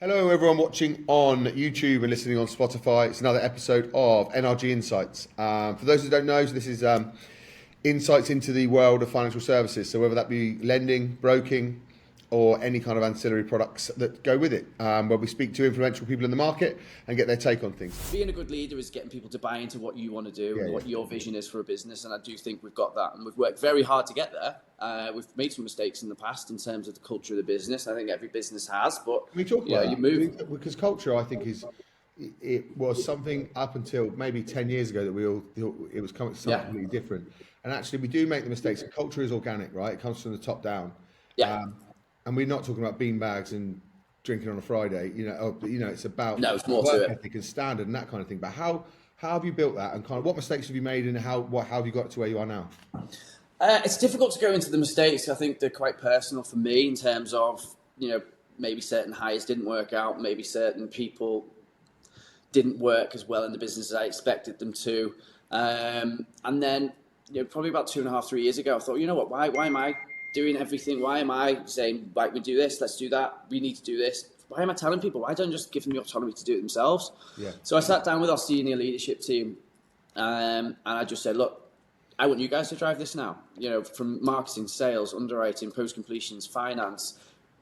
Hello, everyone watching on YouTube and listening on Spotify. It's another episode of NRG Insights. For those who don't know, this is insights into the world of financial services. So whether that be lending, broking, or any kind of ancillary products that go with it, where we speak to influential people in the market and get their take on things. Being a good leader is getting people to buy into what you want to do and what your vision is for a business. And I do think we've got that. And we've worked very hard to get there. We've made some mistakes in the past in terms of the culture of the business. I think every business has, but we talk about you move. Because culture, I think, it was something up until maybe 10 years ago that we all thought it was coming to something completely different. And actually, we do make the mistakes. Culture is organic, right? It comes from the top down. Yeah. And we're not talking about beanbags and drinking on a Friday. It's about it's more work to it. ethic and standard and that kind of thing. But how have you built that, and kind of what mistakes have you made, and how have you got to where you are now? It's difficult to go into the mistakes. I think they're quite personal for me in terms of, maybe certain hires didn't work out, maybe certain people didn't work as well in the business as I expected them to. And then, probably about 2.5, 3 years ago, I thought, you know what, why am I doing everything? Why am I saying, right, we do this, let's do that, we need to do this? Why am I telling people? Why don't I just give them the autonomy to do it themselves? Yeah. So I sat down with our senior leadership team and I just said, look, I want you guys to drive this now. From marketing, sales, underwriting, post-completions, finance.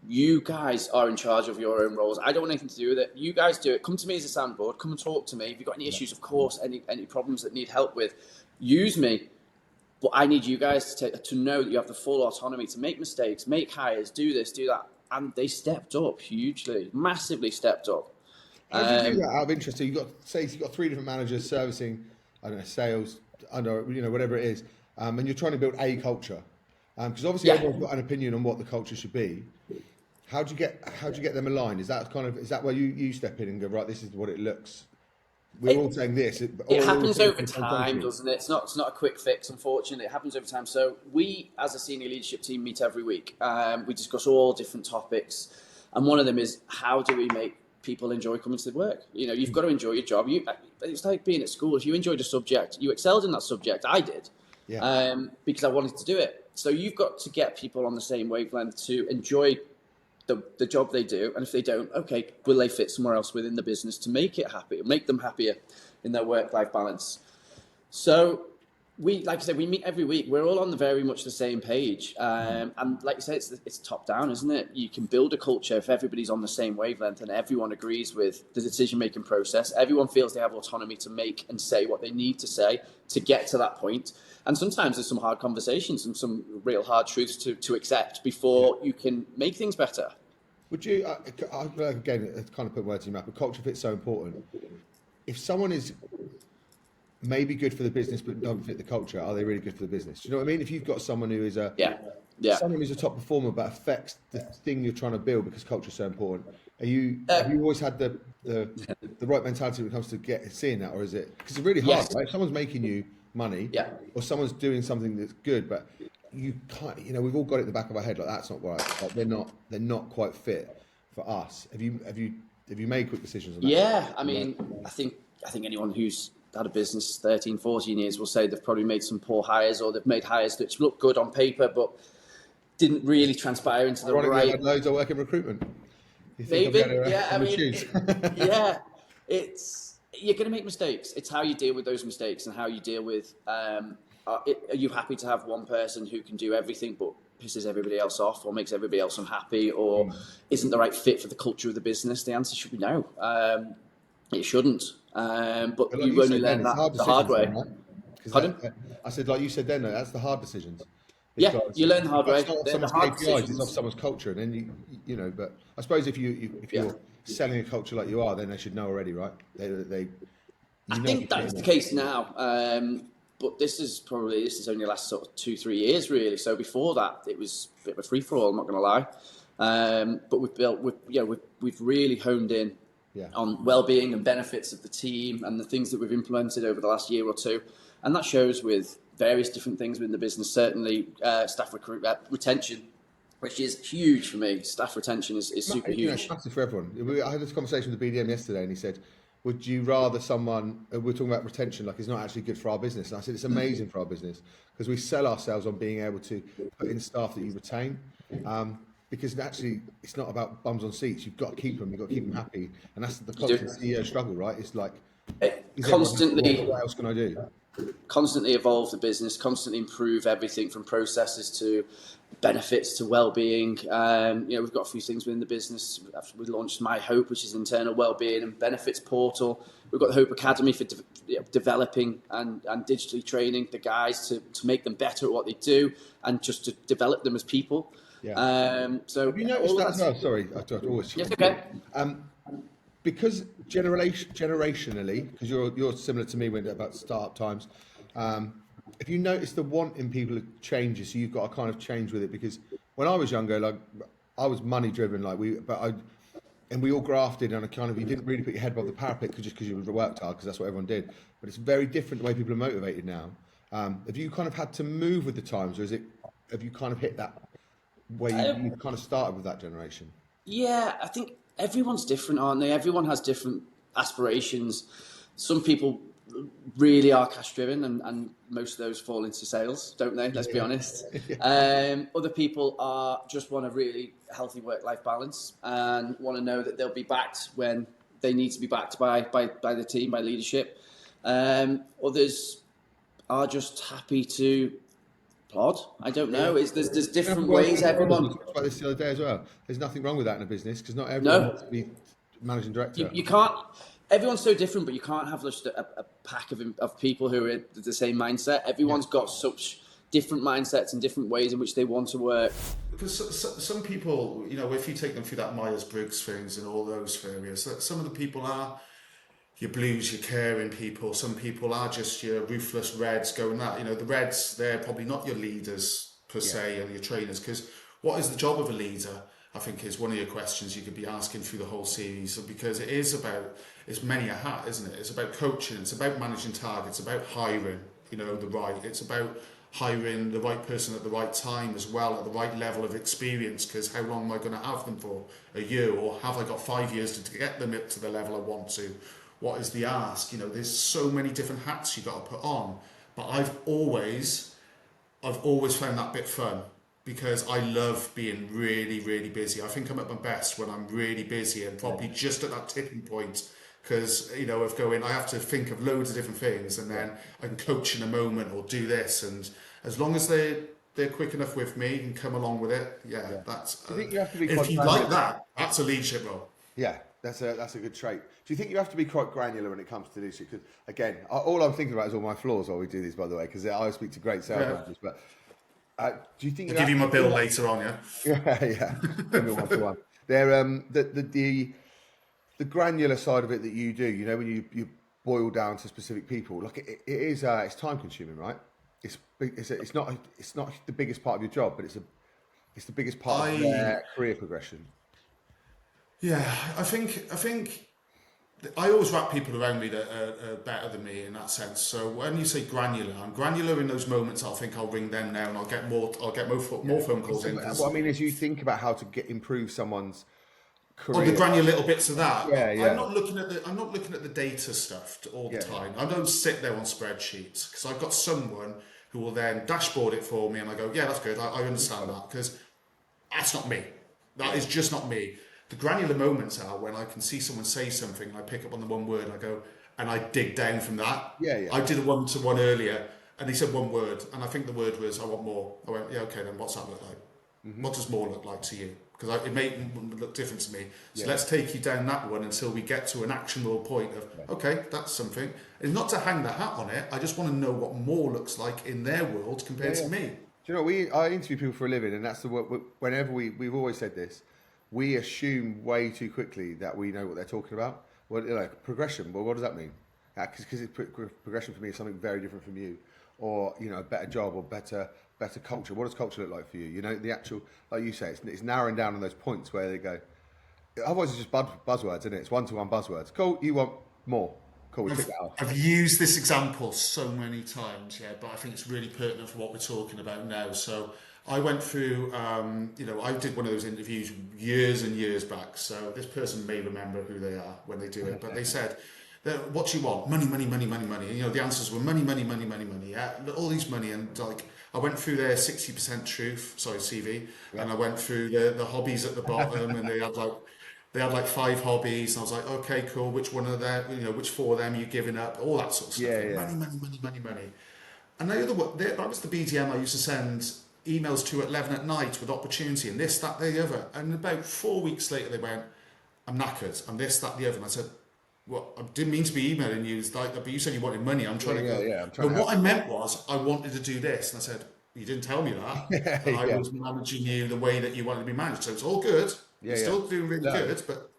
You guys are in charge of your own roles. I don't want anything to do with it. You guys do it. Come to me as a soundboard. Come and talk to me. If you've got any issues, of course, any problems that need help with, use me. But I need you guys to know that you have the full autonomy to make mistakes, make hires, do this, do that. And they stepped up hugely, massively stepped up. How do you do that out of interest? So you've got 3 different managers servicing, I don't know, sales, whatever it is, and you're trying to build a culture. Because obviously everyone's got an opinion on what the culture should be. How do you get them aligned? Is that where you step in and go, right, this is what it looks? We're all saying this. It happens over time, doesn't it? It's not a quick fix, unfortunately. It happens over time. So we, as a senior leadership team, meet every week. We discuss all different topics. And one of them is, how do we make people enjoy coming to work? You've got to enjoy your job. It's like being at school. If you enjoyed a subject, you excelled in that subject. I did. Because I wanted to do it. So you've got to get people on the same wavelength to enjoy the job they do, and if they don't, okay, will they fit somewhere else within the business to make it happy, make them happier in their work-life balance? So we meet every week. We're all on very much the same page, and like you say, it's top down, isn't it? You can build a culture if everybody's on the same wavelength and everyone agrees with the decision-making process. Everyone feels they have autonomy to make and say what they need to say to get to that point. And sometimes there's some hard conversations and some real hard truths to accept before you can make things better. Would you, again, it's kind of put words in your mouth, but culture fit's so important. If someone is maybe good for the business but don't fit the culture, are they really good for the business? Do you know what I mean? If you've got someone who is someone who's a top performer but affects the thing you're trying to build because culture is so important, have you always had the right mentality when it comes to seeing that, or is it? Because it's really hard, right? If someone's making you money, or someone's doing something that's good, but you can't, we've all got it in the back of our head, like that's not right. Like they're not quite fit for us. Have you made quick decisions on that? Yeah, I mean, I think anyone who's had a business 13, 14 years will say they've probably made some poor hires, or they've made hires that look good on paper but didn't really transpire into the right. Had loads of work in recruitment. Maybe, you're going to make mistakes. It's how you deal with those mistakes and how you deal with. Are you happy to have one person who can do everything but pisses everybody else off or makes everybody else unhappy, or isn't the right fit for the culture of the business? The answer should be no. It shouldn't. But you only learn that the hard way. Pardon? I said, like you said then, that's the hard decisions. You learn the hard way. Someone's KPIs, it's off someone's culture, and then but I suppose if you're selling a culture like you are, then they should know already, right? I think that's the case now. But this is only the last sort of 2-3 years really. So before that, it was a bit of a free for all. I'm not going to lie. But we've really honed in on well-being and benefits of the team and the things that we've implemented over the last year or two, and that shows with various different things within the business. Certainly, staff retention, which is huge for me. Staff retention is super huge. It's massive for everyone. I had this conversation with the BDM yesterday, and he said, would you rather someone, we're talking about retention, like it's not actually good for our business. And I said, it's amazing for our business because we sell ourselves on being able to put in staff that you retain. because actually it's not about bums on seats. You've got to keep them. You've got to keep them happy, and that's the You do. constant CEO struggle, right? It's like, is everyone happy? Constantly, What else can I do? constantly evolve the business, constantly improve everything from processes to benefits to well-being. We've got a few things within the business. We launched My Hope, which is internal well-being and benefits portal. We've got the Hope Academy for developing and digitally training the guys to make them better at what they do and just to develop them as people. Yeah. So Have you noticed that as well? Sorry, I always. Yes, okay. Because generationally, because you're similar to me when about startup times. If you notice the want in people changes, so you've got to kind of change with it. Because when I was younger, like I was money driven, and we all grafted on a kind of, you didn't really put your head above the parapet just because you worked hard, because that's what everyone did. But it's very different the way people are motivated now. Have you kind of had to move with the times, or have you kind of hit that where you kind of started with that generation? Yeah, I think everyone's different, aren't they? Everyone has different aspirations. Some people really are cash driven, and most of those fall into sales, don't they? Let's be honest. Other people just want a really healthy work-life balance and want to know that they'll be backed when they need to be backed by the team, by leadership. Others are just happy to plod. I don't know. There's different ways. Everyone. We talked about this the other day as well. There's nothing wrong with that in a business, because not everyone wants to be managing director. You can't. Everyone's so different, but you can't have just a pack of people who are the same mindset. Everyone's got such different mindsets and different ways in which they want to work. Because some people, if you take them through that Myers-Briggs things and all those areas, some of the people are your blues, your caring people. Some people are just your ruthless reds going that. The reds, they're probably not your leaders per se and your trainers, because what is the job of a leader, I think, is one of your questions you could be asking through the whole series, because it's many a hat, isn't it? It's about coaching, it's about managing targets, it's about hiring, it's about hiring the right person at the right time as well, at the right level of experience, because how long am I going to have them for? A year? Or have I got 5 years to get them up to the level I want to? What is the ask? There's so many different hats you've got to put on. But I've always found that bit fun, because I love being really, really busy. I think I'm at my best when I'm really busy and probably just at that tipping point, because, of going, I have to think of loads of different things, and then I can coach in a moment or do this. And as long as they're quick enough with me and come along with it, that's... I think you have to be if you like that, that's a leadership role. Yeah, that's a good trait. Do you think you have to be quite granular when it comes to leadership? Because again, all I'm thinking about is all my flaws while we do these, by the way, because I speak to great sales managers. But do you think I'll give you my bill later on? Yeah. Give me one-to-one. They're the granular side of it that you do. When you boil down to specific people, like it is, it's time consuming, right? It's not the biggest part of your job, but it's the biggest part of their career progression. Yeah, I think I always wrap people around me that are better than me in that sense. So when you say granular, I'm granular in those moments. I'll ring them now, and I'll get more phone calls in. What I mean is, you think about how to improve someone's career. Oh, the granular little bits of that. Yeah. I'm not looking at the data stuff all the time. I don't sit there on spreadsheets, because I've got someone who will then dashboard it for me, and I go, yeah, that's good. I understand that, because that's not me. That is just not me. The granular moments are when I can see someone say something, and I pick up on the one word, and I go, and I dig down from that. Yeah. I did a one-to-one earlier, and he said one word, and I think the word was, I want more. I went, yeah, okay, then what's that look like? Mm-hmm. What does more look like to you? Because it may look different to me. So let's take you down that one until we get to an actionable point of, okay, that's something. And not to hang the hat on it, I just want to know what more looks like in their world compared to me. Do you know, I interview people for a living, and that's whenever we've always said this, we assume way too quickly that we know what they're talking about. Well, progression. Well, what does that mean? Because progression for me is something very different from you, or a better job or better culture. What does culture look like for you? The actual, like you say, it's narrowing down on those points where they go. Otherwise, it's just buzzwords, isn't it? It's one-to-one buzzwords. Cool. You want more? Cool. We tick that off. I've used this example so many times, but I think it's really pertinent for what we're talking about now. So I went through, I did one of those interviews years and years back. So this person may remember who they are when they do it, but they said, What do you want? Money, money, money, money, money. You know, the answers were money, money, money, money, money. Yeah, all these money, and like I went through their 60% truth, sorry, CV, and I went through the hobbies at the bottom, and they had like 5 hobbies, and I was like, okay, cool. Which one of them? You know, which 4 of them are you giving up? All that sort of stuff. Yeah, Yeah, yeah. money, money, money, money, money. And the other one, that was the BDM I used to send emails to at 11 at night with opportunity and this, that, the other. And about 4 weeks later, they went, I'm knackered, I'm this, that, the other. And I said, well, I didn't mean to be emailing you, it's like, but you said you wanted money. I'm Yeah, trying to yeah, go, yeah. I'm no, trying to what help I meant was I wanted to do this. And I said, you didn't tell me that. And you. I Yeah, was managing you the way that you wanted to be managed. So it's all good. yeah, You're yeah. still doing really No, good, but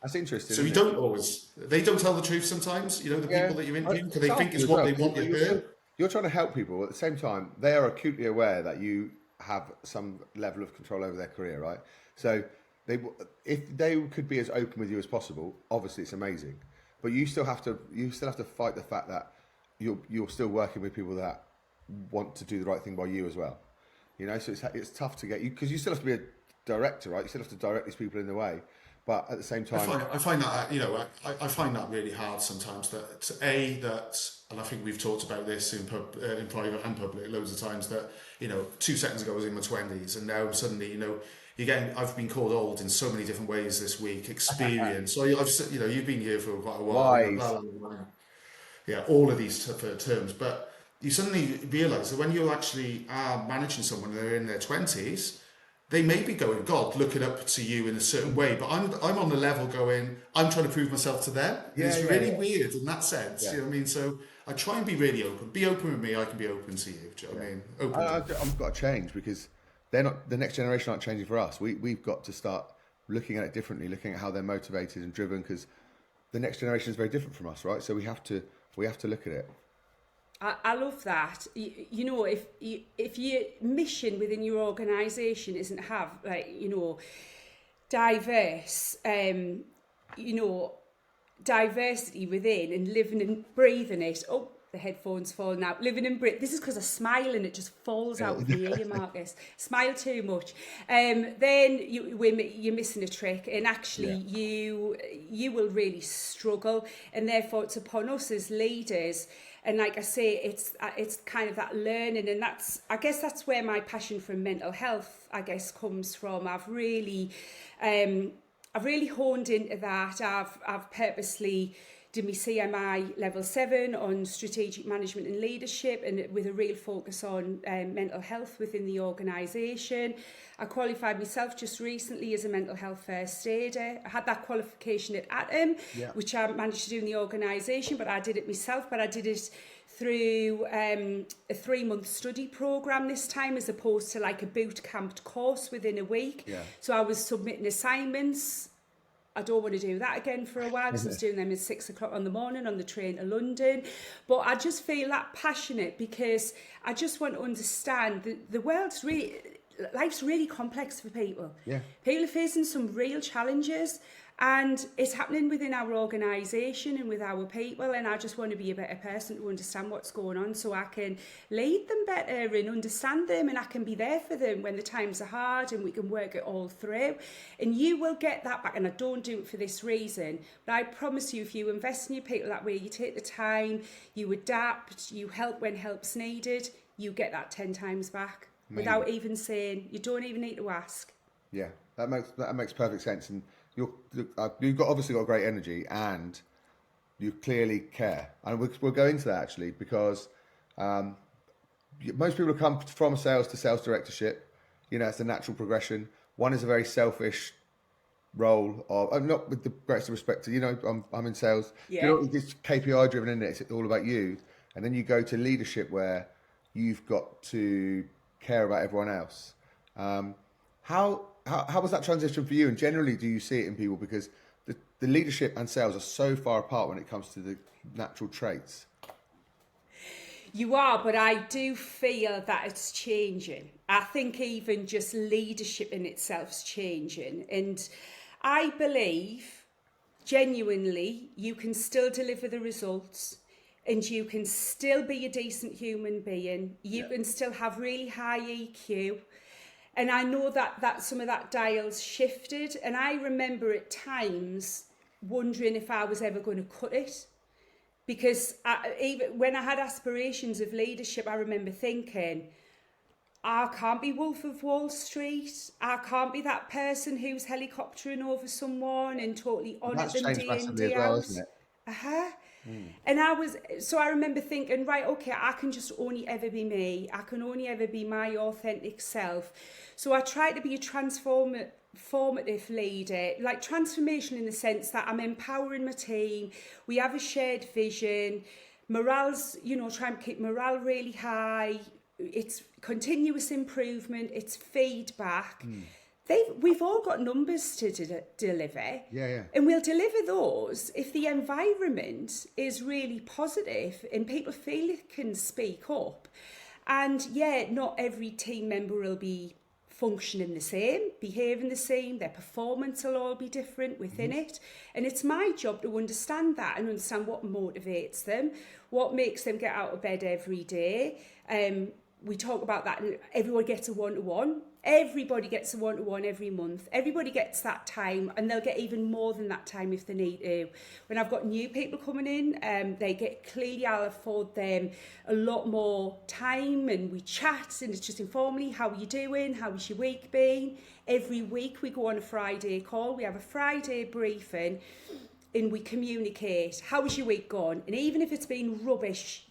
that's interesting, so you isn't it? don't always, they don't tell the truth sometimes, you know, the Yeah, people that you interview, because it's they hard think for you it's as what well they because want to still hear. you're trying to help people at the same time. They are acutely aware that you have some level of control over their career, right? So they, if they could be as open with you as possible, obviously it's amazing. But you still have to fight the fact that you're still working with people that want to do the right thing by you as well. You know, so it's tough to get you because you still have to be a director, right? You still have to direct these people in the way, but at the same time, I find that, you know, I find that really hard sometimes, that and I think we've talked about this in private and public loads of times, that, you know, 2 seconds ago I was in my 20s, and now suddenly, you know, again, I've been called old in so many different ways this week, experience. So you know, you've been here for quite a while, you know, blah, wise. blah, blah, blah. Yeah, all of these terms, but you suddenly realise that when you actually are managing someone and they're in their 20s, they may be going, God, looking up to you in a certain way, but I'm on the level going, I'm trying to prove myself to them. And Yeah, it's yeah, really yeah, weird in that sense. yeah, You know what I mean? So I try and be really open. Be open with me, I can be open to you. Do you know what yeah. I mean? Open door. I've got to change because they're not the next generation aren't changing for us. We've got to start looking at it differently, looking at how they're motivated and driven because the next generation is very different from us, right? So we have to look at it. I love that. You know, if your mission within your organisation isn't have, like, you know, diverse, you know, diversity within and living and breathing it. Oh, the headphones falling out. Living and breathing. This is because I smile and it just falls out of my ear, Marcus. Smile too much. Then you're missing a trick, and actually you will really struggle. And therefore, it's upon us as leaders. And like I say, it's kind of that learning, and I guess that's where my passion for mental health, I guess, comes from. I've really honed into that. I've purposely did my CMI level 7 on strategic management and leadership, and with a real focus on mental health within the organisation. I qualified myself just recently as a mental health first aider. I had that qualification at Atom, which I managed to do in the organisation, but I did it myself, but I did it through a 3-month study programme this time, as opposed to like a boot camped course within a week. Yeah. So I was submitting assignments. I don't want to do that again for a while because I was doing them at 6 o'clock in the morning on the train to London. But I just feel that passionate because I just want to understand that the world's really, life's really complex for people. Yeah. People are facing some real challenges, and it's happening within our organisation and with our people, and I just want to be a better person to understand what's going on so I can lead them better and understand them, and I can be there for them when the times are hard, and we can work it all through. And you will get that back, and I don't do it for this reason, but I promise you, if you invest in your people that way, you take the time, you adapt, you help when help's needed, you get that 10 times back. Amazing. Without even saying, you don't even need to ask. Yeah, that makes perfect sense, and you've obviously got great energy, and you clearly care, and we'll go into that actually because most people come from sales to sales directorship. You know, it's a natural progression. One is a very selfish role of, I'm not with the greatest respect to, you know, I'm in sales. Yeah. You know, it's KPI driven, isn't it? It's all about you, and then you go to leadership where you've got to care about everyone else. How was that transition for you? And generally, do you see it in people? Because the leadership and sales are so far apart when it comes to the natural traits. You are, but I do feel that it's changing. I think even just leadership in itself is changing. And I believe, genuinely, you can still deliver the results, and you can still be a decent human being. You can still have really high EQ. And I know that some of that dial's shifted. And I remember at times wondering if I was ever going to cut it. Because even when I had aspirations of leadership, I remember thinking, I can't be Wolf of Wall Street. I can't be that person who's helicoptering over someone and totally honour That's them changed day in, massively as day well, out. isn't it? Uh-huh. And I remember thinking, right, okay, I can just only ever be me. I can only ever be my authentic self. So I try to be a transformative leader, like transformation in the sense that I'm empowering my team. We have a shared vision. Morale's, trying to keep morale really high. It's continuous improvement. It's feedback. We've all got numbers to deliver. Yeah. And we'll deliver those if the environment is really positive and people feel they can speak up. And not every team member will be functioning the same, behaving the same, their performance will all be different within it. And it's my job to understand that and understand what motivates them, what makes them get out of bed every day. We talk about that, and everyone gets a one-to-one. Everybody gets a one-to-one every month. Everybody gets that time, and they'll get even more than that time if they need to. When I've got new people coming in, clearly I'll afford them a lot more time, and we chat, and it's just informally, how are you doing? How has your week been? Every week we go on a Friday call. We have a Friday briefing, and we communicate. How has your week gone? And even if it's been rubbish,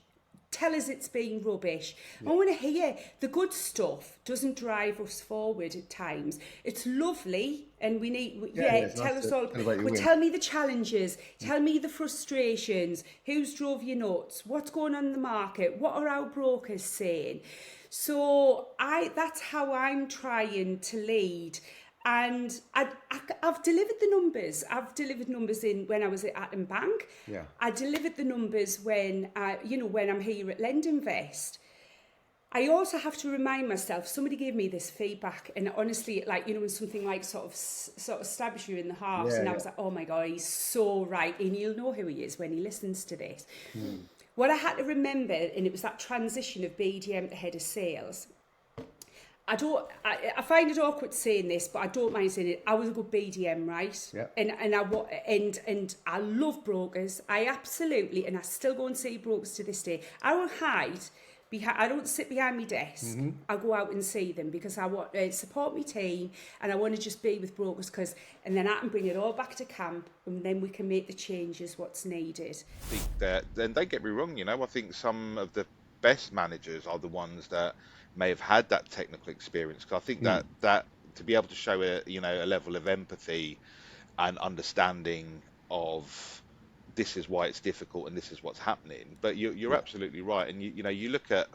tell us it's been rubbish. I want to hear the good stuff. Doesn't drive us forward at times. It's lovely, and we need tell us all. But tell me the challenges. Tell me the frustrations. Who's drove you nuts? What's going on in the market? What are our brokers saying? So that's how I'm trying to lead. And I've delivered the numbers. I've delivered numbers when I was at Atom Bank. Yeah. I delivered the numbers when I'm here at Lend Invest. I also have to remind myself, somebody gave me this feedback, and honestly, when something like sort of stabs you in the heart, I was like, oh my God, he's so right. And you'll know who he is when he listens to this. What I had to remember, and it was that transition of BDM to head of sales. I find it awkward saying this, but I don't mind saying it. I was a good BDM, right? Yeah. And I love brokers. I absolutely, and I still go and see brokers to this day. I will hide I don't sit behind my desk. I go out and see them because I want to support my team, and I want to just be with brokers and then I can bring it all back to camp, and then we can make the changes what's needed. I think that, then don't get me wrong, I think some of the best managers are the ones that may have had that technical experience, because I think that to be able to show a level of empathy and understanding of this is why it's difficult and this is what's happening. But you're absolutely right, and you look at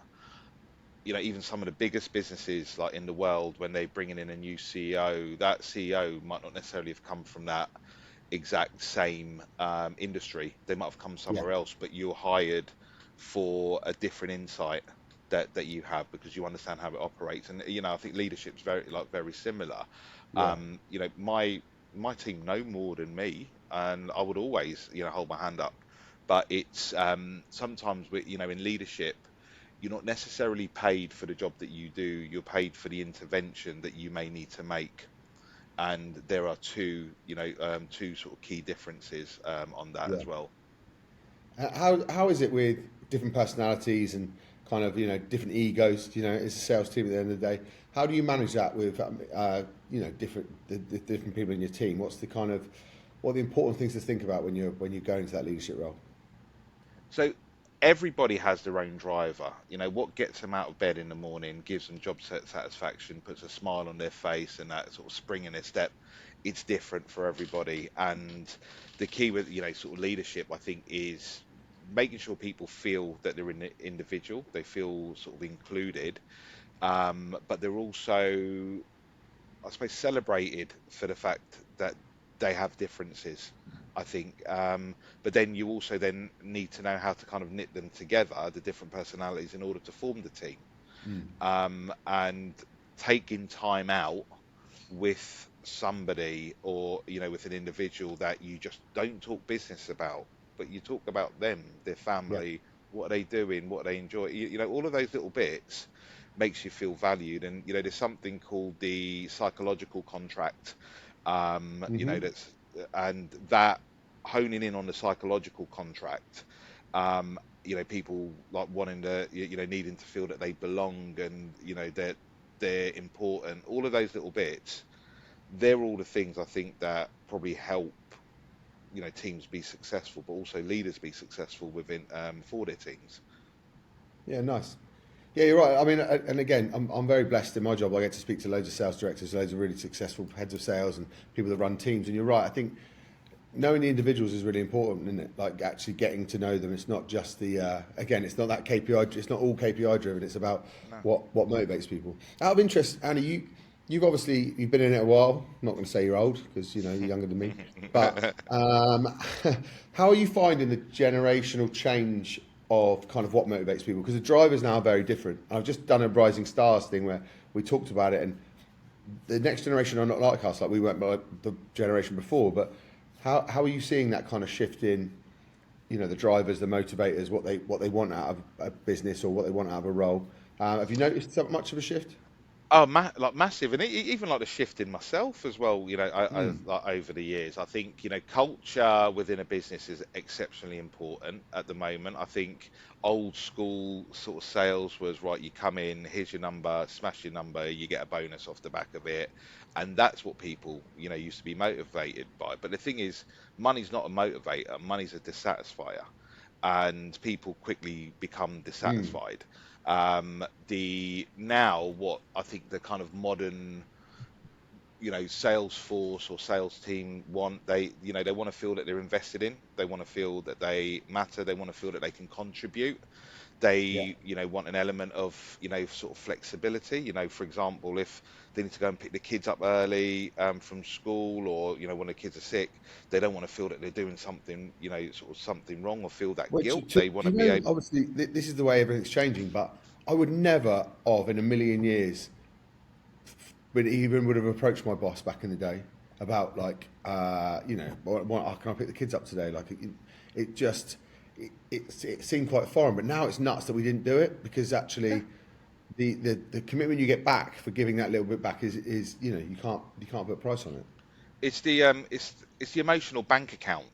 even some of the biggest businesses like in the world, when they're bringing in a new CEO, that CEO might not necessarily have come from that exact same industry. They might have come somewhere else, but you're hired for a different insight that you have, because you understand how it operates. And I think leadership's very similar. My team know more than me, and I would always hold my hand up. But it's sometimes in leadership, you're not necessarily paid for the job that you do. You're paid for the intervention that you may need to make. And there are two sort of key differences on that as well. How is it with different personalities and kind of different egos? It's a sales team at the end of the day. How do you manage that with different people in your team? What are the important things to think about when you're going into that leadership role? So everybody has their own driver. What gets them out of bed in the morning, gives them job satisfaction, puts a smile on their face, and that sort of spring in their step. It's different for everybody. And the key with sort of leadership, I think, is making sure people feel that they're an individual, they feel sort of included, but they're also, I suppose, celebrated for the fact that they have differences, I think. But then you also then need to know how to kind of knit them together, the different personalities, in order to form the team. And taking time out with somebody, or with an individual that you just don't talk business about, but you talk about them, their family, what are they doing, what they enjoy, all of those little bits makes you feel valued. And there's something called the psychological contract, that's, and that honing in on the psychological contract. People like wanting to, needing to feel that they belong, and that they're important. All of those little bits, they're all the things I think that probably help teams be successful, but also leaders be successful within for their teams. Yeah, nice. Yeah, you're right. I mean, and again, I'm very blessed in my job. I get to speak to loads of sales directors, loads of really successful heads of sales, and people that run teams. And you're right. I think knowing the individuals is really important, isn't it? Like actually getting to know them. It's not just again, it's not that KPI. It's not all KPI driven. It's about No. what motivates people. Out of interest, Annie, you've been in it a while. I'm not going to say you're old because you're younger than me. But how are you finding the generational change of kind of what motivates people? Because the drivers now are very different. I've just done a Rising Stars thing where we talked about it, and the next generation are not like us. Like we weren't by the generation before, but how are you seeing that kind of shift in, the drivers, the motivators, what they want out of a business or what they want out of a role? Have you noticed so much of a shift? Oh, like massive, and even like the shift in myself as well. Mm. Like over the years, I think culture within a business is exceptionally important at the moment. I think old school sort of sales was right. You come in, here's your number, smash your number, you get a bonus off the back of it, and that's what people used to be motivated by. But the thing is, money's not a motivator. Money's a dissatisfier, and people quickly become Mm. dissatisfied. The now what I think the kind of modern sales force or sales team want, they want to feel that they're invested in, they want to feel that they matter, they want to feel that they can contribute. Yeah. They want an element of sort of flexibility. For example, if they need to go and pick the kids up early from school, or when the kids are sick, they don't want to feel that they're doing something sort of something wrong, or feel that Which, guilt. They want to be able. obviously, this is the way everything's changing, but I would never have in a million years would have approached my boss back in the day about like, can I pick the kids up today? Like, it just, it seemed quite foreign, but now it's nuts that we didn't do it because actually the commitment you get back for giving that little bit back is you can't put a price on it. It's it's the emotional bank account.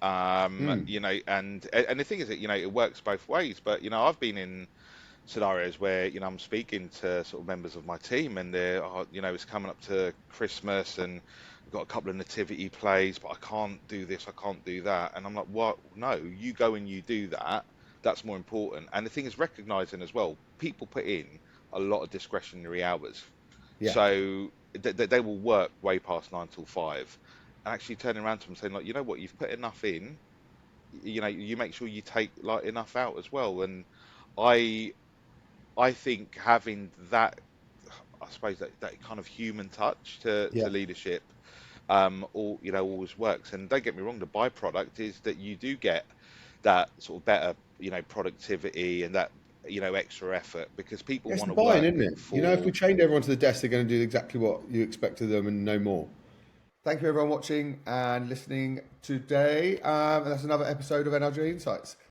Mm. And the thing is that it works both ways. But I've been in scenarios where I'm speaking to sort of members of my team, and they're it's coming up to Christmas, and we've got a couple of nativity plays, but I can't do this, I can't do that, and I'm like, what? No, you go and you do that. That's more important. And the thing is, recognizing as well, people put in a lot of discretionary hours, Yeah. so they will work way past 9 till 5, and actually turning around to them saying, like, you know what, you've put enough in, you make sure you take like enough out as well. And I I think having that, I suppose that kind of human touch to Yeah. leadership, always works. And don't get me wrong, the byproduct is that you do get that sort of better, productivity, and that extra effort, because people Yeah, it's want the to buying, work isn't it? If we for. trained everyone to the desk, they're going to do exactly what you expect of them and no more. Thank you, everyone, watching and listening today. And that's another episode of NRG Insights.